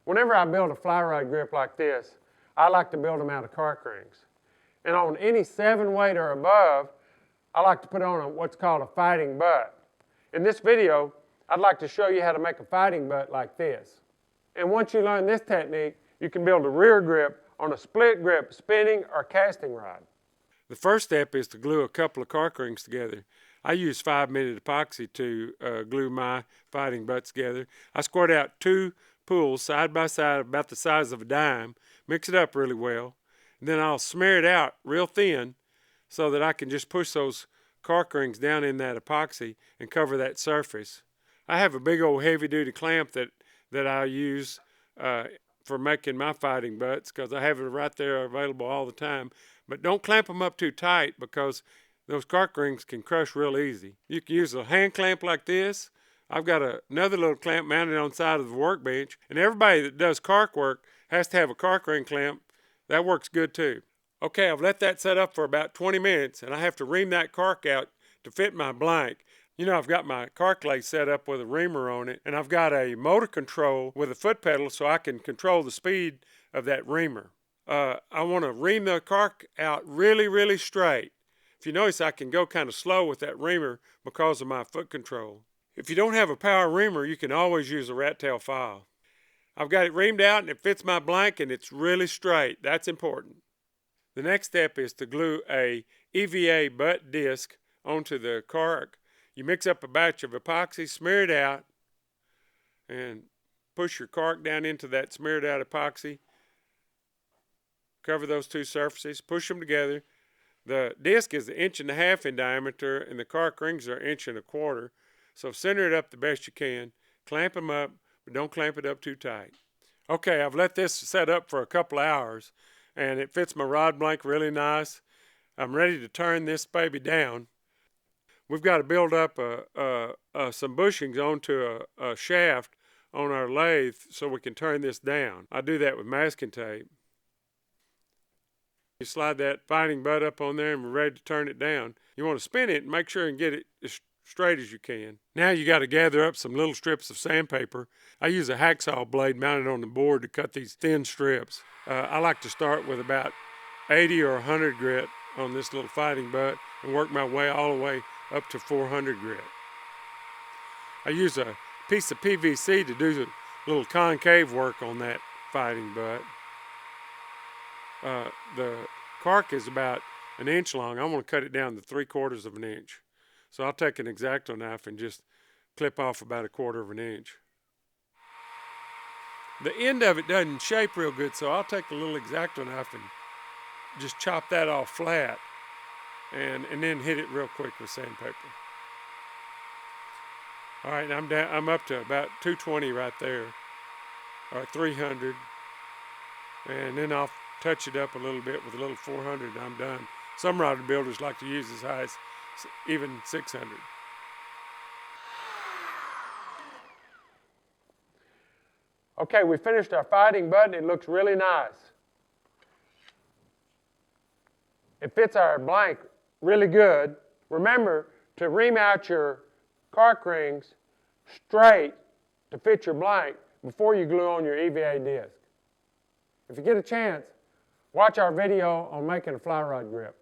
Whenever I build a fly rod grip like this, I like to build them out of cork rings. And on any 7 weight or above, I like to put on what's called a fighting butt. In this video, I'd like to show you how to make a fighting butt like this. And once you learn this technique, you can build a rear grip on a split grip spinning or casting rod. The first step is to glue a couple of cork rings together. I use 5-minute epoxy to glue my fighting butts together. I squirt out 2 pools side by side about the size of a dime, mix it up really well, and then I'll smear it out real thin so that I can just push those cork rings down in that epoxy and cover that surface. I have a big old heavy duty clamp that I use for making my fighting butts because I have it right there available all the time. But don't clamp them up too tight because those cork rings can crush real easy. You can use a hand clamp like this. I've got another little clamp mounted on the side of the workbench, and everybody that does cork work has to have a cork ring clamp. That works good too. Okay, I've let that set up for about 20 minutes, and I have to ream that cork out to fit my blank. You know, I've got my cork lathe set up with a reamer on it, and I've got a motor control with a foot pedal so I can control the speed of that reamer. I want to ream the cork out really, really straight. If you notice, I can go kind of slow with that reamer because of my foot control. If you don't have a power reamer, you can always use a rat tail file. I've got it reamed out and it fits my blank and it's really straight. That's important. The next step is to glue a EVA butt disc onto the cork. You mix up a batch of epoxy, smear it out, and push your cork down into that smeared out epoxy. Cover those 2 surfaces, push them together. The disc is 1.5 inches in diameter and the cork rings are 1.25 inches. So center it up the best you can. Clamp them up, but don't clamp it up too tight. Okay, I've let this set up for a couple hours and it fits my rod blank really nice. I'm ready to turn this baby down. We've got to build up some bushings onto a shaft on our lathe so we can turn this down. I do that with masking tape. You slide that fighting butt up on there and we're ready to turn it down. You want to spin it and make sure and get it as straight as you can. Now you got to gather up some little strips of sandpaper. I use a hacksaw blade mounted on the board to cut these thin strips. I like to start with about 80 or 100 grit on this little fighting butt and work my way all the way up to 400 grit. I use a piece of PVC to do the little concave work on that fighting butt. The cork is about 1 inch long. I want to cut it down to 3/4 of an inch. So I'll take an X-Acto knife and just clip off about 1/4 of an inch. The end of it doesn't shape real good, so I'll take a little X-Acto knife and just chop that off flat and then hit it real quick with sandpaper. All right, I'm up to about 220 right there, or 300, and then I'll touch it up a little bit with a little 400 and I'm done. Some rod builders like to use as high as even 600. Okay, we finished our fighting butt and it looks really nice. It fits our blank really good. Remember to ream out your cork rings straight to fit your blank before you glue on your EVA disc. If you get a chance, watch our video on making a fly rod grip.